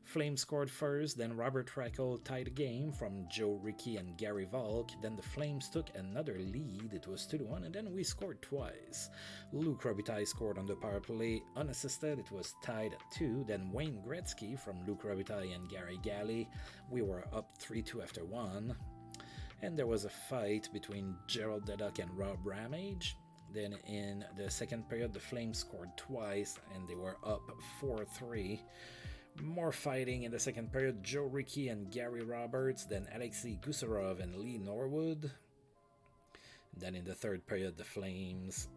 [SPEAKER 1] Flames scored first, then Robert Reichel tied the game from Joe Rickey and Gary Volk. Then the Flames took another lead. It was 2-1, and then we scored twice. Luc Robitaille scored on the power play unassisted. It was tied at 2. Then Wayne Gretzky from Luc Robitaille and Gary Galley. We were up 3-2 after 1. And there was a fight between Gerald Deduck and Rob Ramage. Then in the second period, the Flames scored twice, and they were up 4-3. More fighting in the second period. Joe Rickey and Gary Roberts, then Alexei Gusarov and Lee Norwood. Then in the third period, the Flames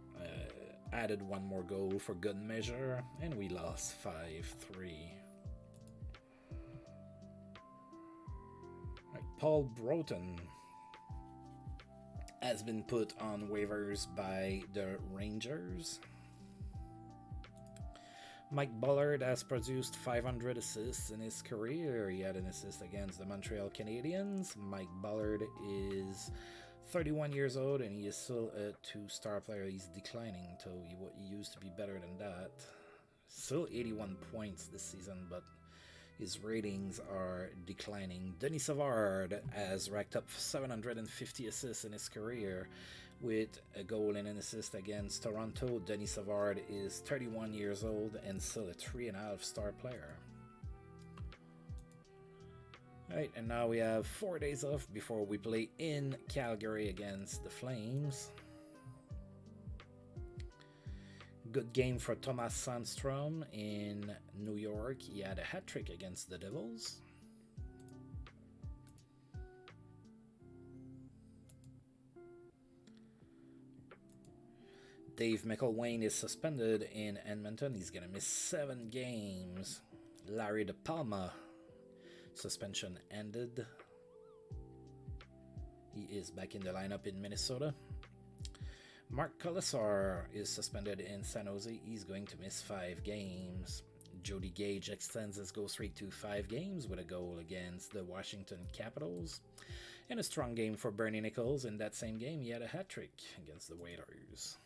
[SPEAKER 1] added 1 more goal for good measure, and we lost 5-3. Paul Broughton has been put on waivers by the Rangers. Mike Bullard has produced 500 assists in his career. He had an assist against the Montreal Canadiens. Mike Bullard is 31 years old, and he is still a 2-star player. He's declining, so he used to be better than that. Still 81 points this season, but his ratings are declining. Denis Savard has racked up 750 assists in his career with a goal and an assist against Toronto. Denis Savard is 31 years old and still a 3.5-star player. Alright, and now we have 4 days off before we play in Calgary against the Flames. Good game for Thomas Sandstrom in New York. He had a hat-trick against the Devils. Dave McElwain is suspended in Edmonton. He's going to miss 7 games. Larry De Palma suspension ended. He is back in the lineup in Minnesota. Mark Colasar is suspended in San Jose. He's going to miss 5 games. Jody Gage extends his go streak to 5 games with a goal against the Washington Capitals. And a strong game for Bernie Nichols. In that same game, he had a hat-trick against the Whalers.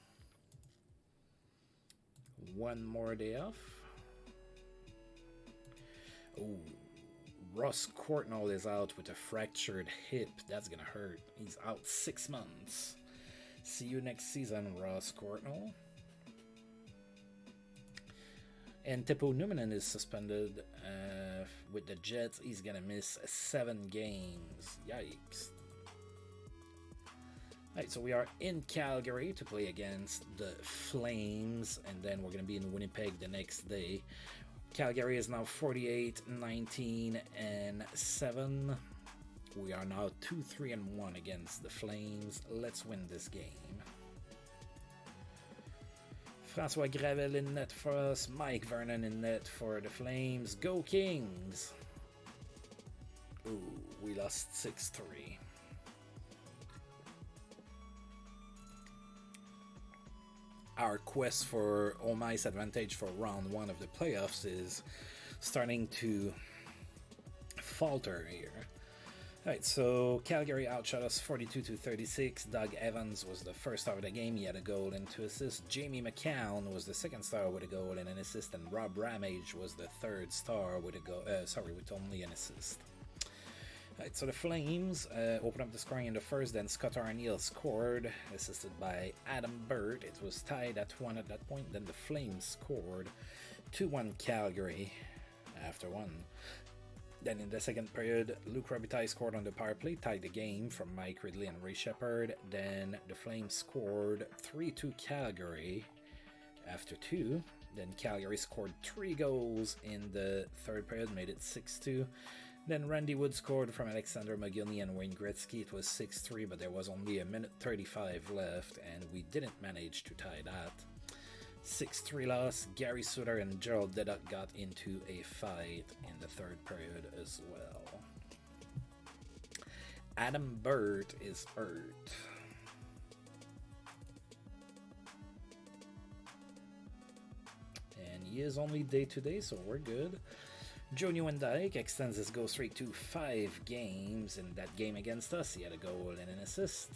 [SPEAKER 1] One more day off. Oh, Ross Courtnall is out with a fractured hip. That's gonna hurt. He's out 6 months. See you next season, Ross Courtnall. And Teppo Numminen is suspended with the Jets. He's gonna miss 7 games. Yikes. Alright, so we are in Calgary to play against the Flames, and then we're gonna be in Winnipeg the next day. Calgary is now 48-19-7. We are now 2-3-1 against the Flames. Let's win this game. Francois Gravel in net for us. Mike Vernon in net for the Flames. Go Kings! Ooh, we lost 6-3. Our quest for home ice advantage for round 1 of the playoffs is starting to falter here. Alright, so Calgary outshot us 42-36. Doug Evans was the first star of the game. He had a goal and 2 assists. Jamie McCown was the second star with a goal and an assist. And Rob Ramage was the third star with a goal. With only an assist. Alright, so the Flames opened up the scoring in the first. Then Scott Arniel scored, assisted by Adam Burt. It was tied at 1 at that point. Then the Flames scored 2-1 Calgary after 1. Then in the second period, Luc Robitaille scored on the power play, tied the game from Mike Ridley and Ray Shepherd. Then the Flames scored 3-2 Calgary after 2. Then Calgary scored 3 goals in the third period, made it 6-2. Then Randy Wood scored from Alexander McGillney and Wayne Gretzky. It was 6-3, but there was only a minute 35 left, and we didn't manage to tie that. 6-3 loss. Gary Suter and Gerald Deduck got into a fight in the third period as well. Adam Burt is hurt. And he is only day-to-day, so we're good. Joe Nieuwendyk extends his goal streak to 5 games. In that game against us, he had a goal and an assist.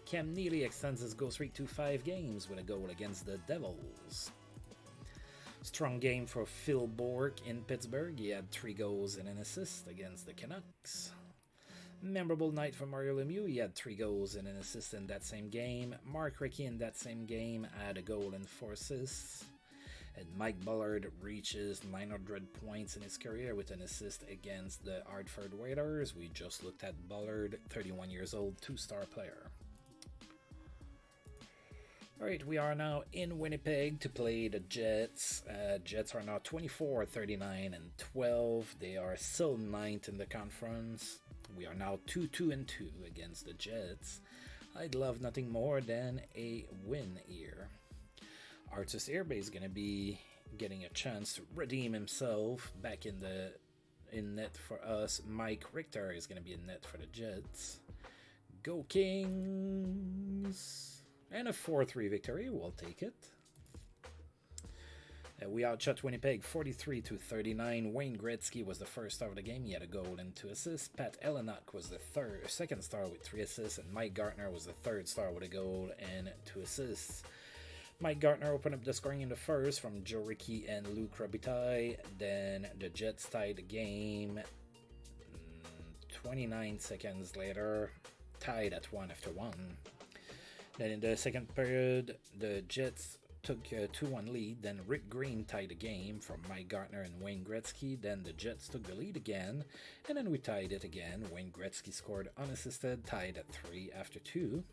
[SPEAKER 1] Cam Neely extends his goal streak to 5 games with a goal against the Devils. Strong game for Phil Bourque in Pittsburgh. He had 3 goals and an assist against the Canucks. Memorable night for Mario Lemieux. He had 3 goals and an assist in that same game. Mark Recchi in that same game had a goal and 4 assists. And Mike Bullard reaches 900 points in his career with an assist against the Hartford Whalers. We just looked at Bullard, 31 years old, 2-star player. Alright, we are now in Winnipeg to play the Jets. Jets are now 24-39-12. They are still 9th in the conference. We are now 2-2-2 against the Jets. I'd love nothing more than a win here. Artis Irbe is going to be getting a chance to redeem himself back in net for us. Mike Richter is going to be in net for the Jets. Go Kings! And a 4-3 victory, we'll take it. We outshot Winnipeg 43-39. Wayne Gretzky was the first star of the game. He had a goal and 2 assists. Pat Eleanok was the second star with 3 assists. And Mike Gartner was the third star with a goal and 2 assists. Mike Gartner opened up the scoring in the first from Joe Recchi and Luc Robitaille. Then the Jets tied the game 29 seconds later, tied at 1 after 1. Then in the second period, the Jets took a 2-1 lead. Then Rick Green tied the game from Mike Gartner and Wayne Gretzky. Then the Jets took the lead again, and then we tied it again. Wayne Gretzky scored unassisted, tied at 3 after 2.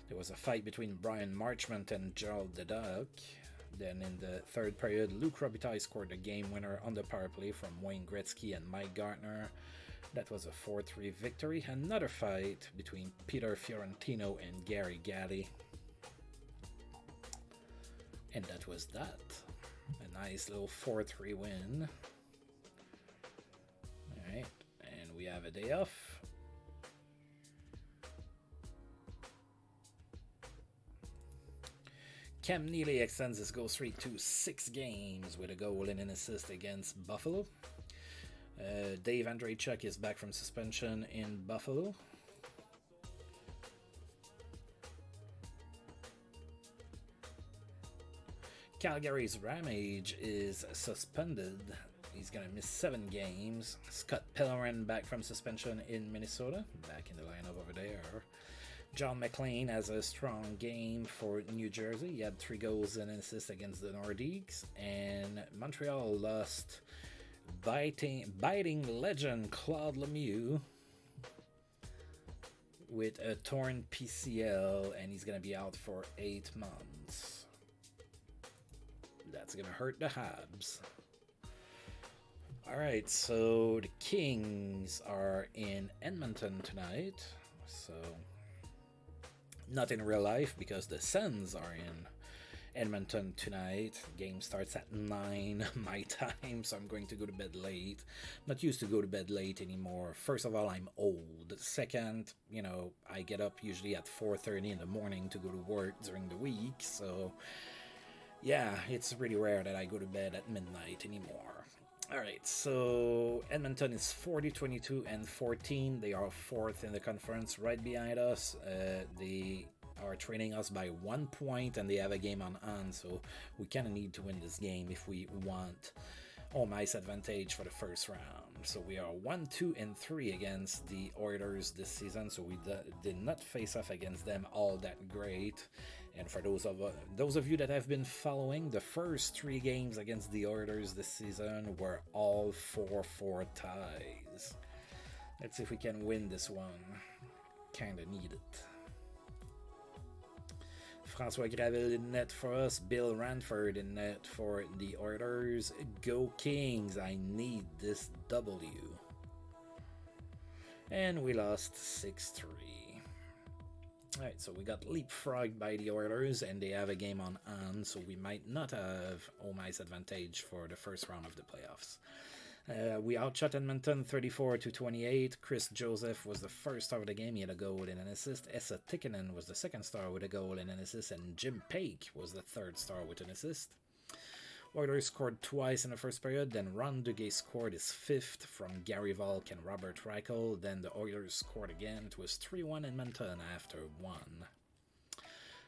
[SPEAKER 1] There was a fight between Brian Marchment and Gerald Deduck. Then in the third period, Luc Robitaille scored the game winner on the power play from Wayne Gretzky and Mike Gartner. That was a 4-3 victory. Another fight between Peter Fiorentino and Gary Galley. And that was that. A nice little 4-3 win. we have a day off. Cam Neely extends his goal streak to 6 games with a goal and an assist against Buffalo. Dave Andreychuk is back from suspension in Buffalo. Calgary's Ramage is suspended. He's going to miss 7 games. Scott Pellerin back from suspension in Minnesota. Back in the lineup over there. John McLean has a strong game for New Jersey. He had 3 goals and an assist against the Nordiques. And Montreal lost biting legend Claude Lemieux with a torn PCL, and he's going to be out for 8 months. That's going to hurt the Habs. Alright, so the Kings are in Edmonton tonight. So, not in real life because the Sens are in Edmonton tonight. Game starts at 9 my time, so I'm going to go to bed late. Not used to go to bed late anymore. First of all, I'm old. Second, I get up usually at 4:30 in the morning to go to work during the week, so yeah, it's really rare that I go to bed at midnight anymore. Alright, so Edmonton is 40, 22, and 14. They are 4th in the conference, right behind us. They are trailing us by 1 point, and they have a game on hand, so we kind of need to win this game if we want home ice advantage for the first round. So we are 1, 2, and 3 against the Oilers this season, so we did not face off against them all that great. And for those of you that have been following, the first 3 games against the Oilers this season were all 4-4 ties. Let's see if we can win this one. Kinda need it. François Gravel in net for us. Bill Ranford in net for the Oilers. Go Kings, I need this W. And we lost 6-3. Alright, so we got leapfrogged by the Oilers, and they have a game on hand, so we might not have home ice advantage for the first round of the playoffs. We outshot Edmonton 34-28. Chris Joseph was the first star of the game. He had a goal and an assist. Esa Tikkanen was the second star with a goal and an assist. And Jim Pake was the third star with an assist. Oilers scored twice in the first period. Then Ron Duguay scored his 5th from Gary Volk and Robert Reichel. Then the Oilers scored again. It was 3-1 Edmonton after 1.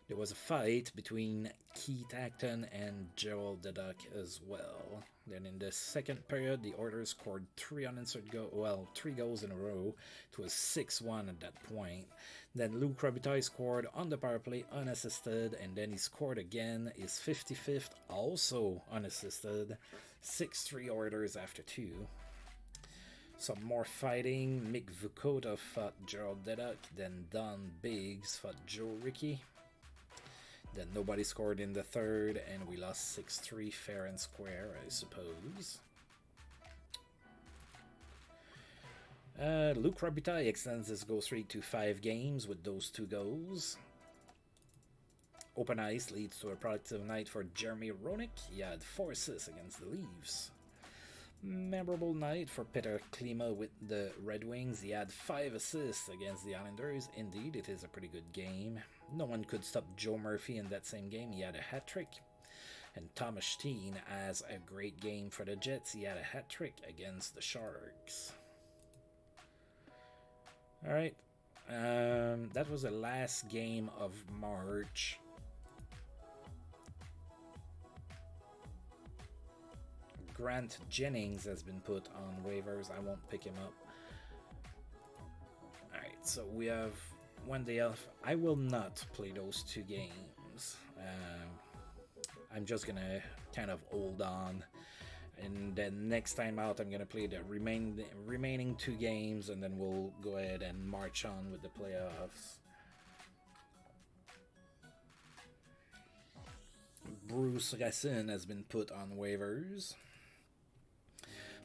[SPEAKER 1] There was a fight between Keith Acton and Gerald Deduck as well. Then in the second period, the Oilers scored 3 goals in a row. It was 6-1 at that point. Then Luc Robitaille scored on the power play unassisted, and then he scored again, his 55th, also unassisted. 6-3 Oilers after 2. Some more fighting. Mick Vukota fought Gerald Deduck. Then Don Biggs fought Joe Rickey. Then nobody scored in the third, and we lost 6-3 fair and square, I suppose. Luc Robitaille extends his goal streak to 5 games with those 2 goals. Open ice leads to a productive night for Jeremy Roenick. He had 4 assists against the Leafs. Memorable night for Peter Klima with the Red Wings. He had 5 assists against the Islanders. Indeed, it is a pretty good game. No one could stop Joe Murphy in that same game. He had a hat-trick. And Thomas Steen has a great game for the Jets. He had a hat-trick against the Sharks. Alright. That was the last game of March. Grant Jennings has been put on waivers. I won't pick him up. Alright, so we have one day off. I will not play those 2 games. I'm just gonna kind of hold on. And then next time out, I'm gonna play the remaining 2 games, and then we'll go ahead and march on with the playoffs. Bruce Racine has been put on waivers.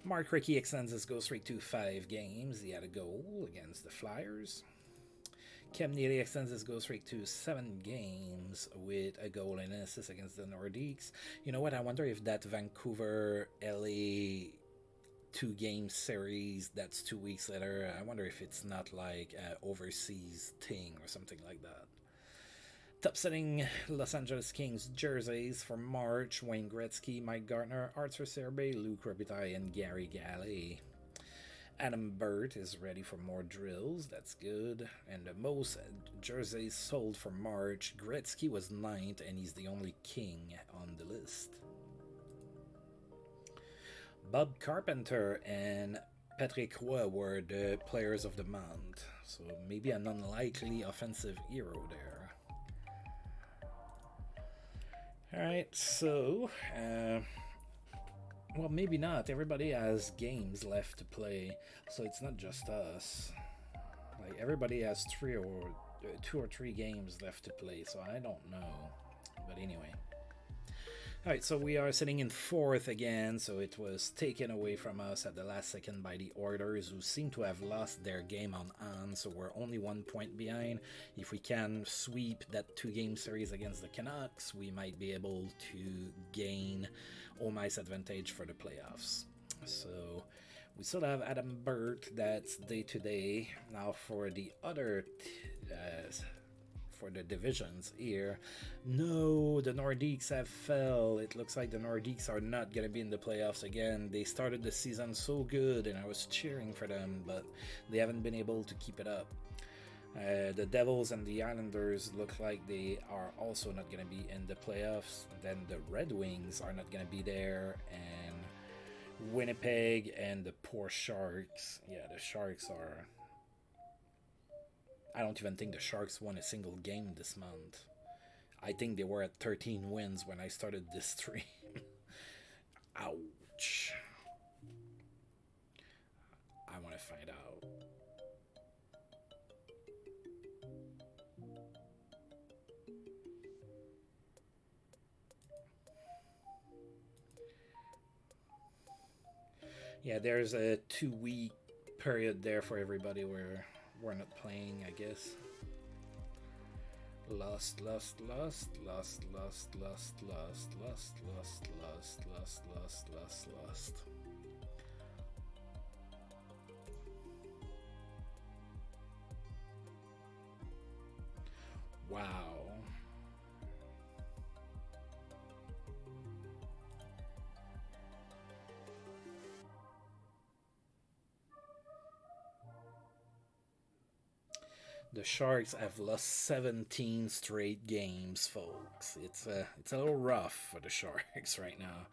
[SPEAKER 1] Mark Rickey extends his goal streak to 5 games. He had a goal against the Flyers. Cam Neely extends his goal streak to 7 games with a goal and an assist against the Nordiques. You know what? I wonder if that Vancouver LA 2-game series that's 2 weeks later. I wonder if it's not like an overseas thing or something like that. Top setting Los Angeles Kings jerseys for March: Wayne Gretzky, Mike Gartner, Arthur Serbe, Luc Robitaille, and Gary Galley. Adam Burt is ready for more drills. That's good. And the most jerseys sold for March, Gretzky was 9th, and he's the only King on the list. Bob Carpenter and Patrick Roy were the players of the month, so maybe an unlikely offensive hero there. Alright, so well, maybe not. Everybody has games left to play, so it's not just us. Like, everybody has 2 or 3 games left to play, so I don't know. But anyway. Alright, so we are sitting in 4th again, so it was taken away from us at the last second by the Oilers, who seem to have lost their game on hand, so we're only 1 point behind. If we can sweep that 2-game series against the Canucks, we might be able to gain home ice advantage for the playoffs. So we still have Adam Burt, that's day-to-day. Now for the other for the divisions here. No, the Nordiques have fell. It looks like the Nordiques are not going to be in the playoffs again. They started the season so good and I was cheering for them, but they haven't been able to keep it up. The Devils and the Islanders look like they are also not going to be in the playoffs. Then the Red Wings are not going to be there, and Winnipeg and the poor Sharks. Yeah, the Sharks are... I don't even think the Sharks won a single game this month. I think they were at 13 wins when I started this stream. Ouch. I want to find out. Yeah, there's a 2-week period there for everybody where we're not playing, I guess. Lost. Wow. The Sharks have lost 17 straight games, folks. It's a little rough for the Sharks right now.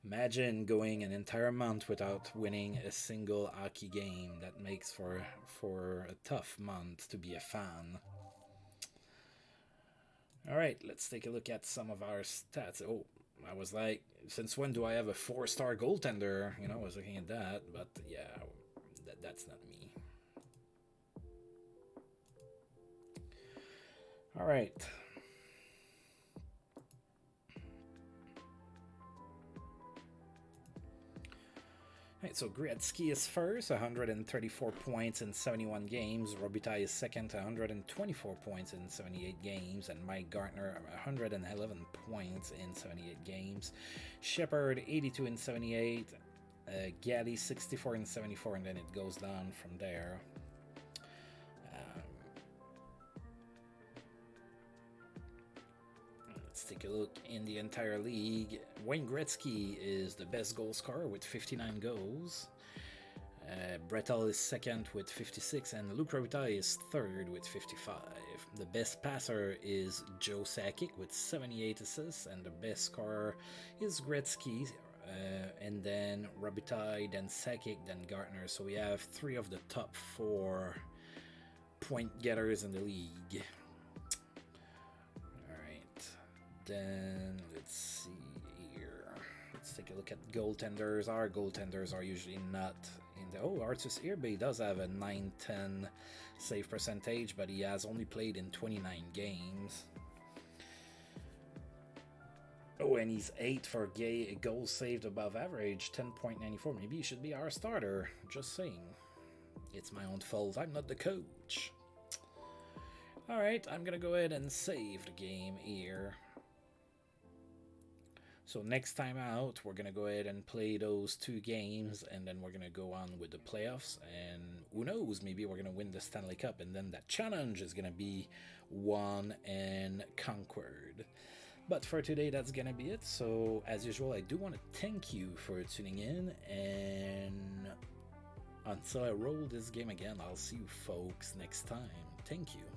[SPEAKER 1] Imagine going an entire month without winning a single hockey game. That makes for a tough month to be a fan. Alright, let's take a look at some of our stats. Oh, I was like, since when do I have a 4-star goaltender? You know, I was looking at that, but yeah, that's not me. All right. So Gretzky is first, 134 points in 71 games. Robitaille is second, 124 points in 78 games. And Mike Gartner, 111 points in 78 games. Shepard, 82 in 78. Galley, 64 in 74, and then it goes down from there. Let's take a look in the entire league. Wayne Gretzky is the best goal scorer with 59 goals. Brett Hull is second with 56, and Luc Robitaille is third with 55. The best passer is Joe Sakic with 78 assists, and the best scorer is Gretzky, and then Robitaille, then Sakic, then Gartner. So we have 3 of the top 4 point getters in the league. Then let's see here. Let's take a look at goaltenders. Our goaltenders are usually not in the... Oh, Arthur Serbe does have a 910 save percentage, but he has only played in 29 games. Oh, and he's 8 for goals saved above average, 10.94. Maybe he should be our starter. Just saying. It's my own fault. I'm not the coach. Alright, I'm gonna go ahead and save the game here. So next time out, we're gonna go ahead and play those two games, and then we're gonna go on with the playoffs. And who knows, maybe we're gonna win the Stanley Cup, and then that challenge is gonna be won and conquered. But for today, that's gonna be it. So as usual, I do want to thank you for tuning in, and until I roll this game again, I'll see you folks next time. Thank you.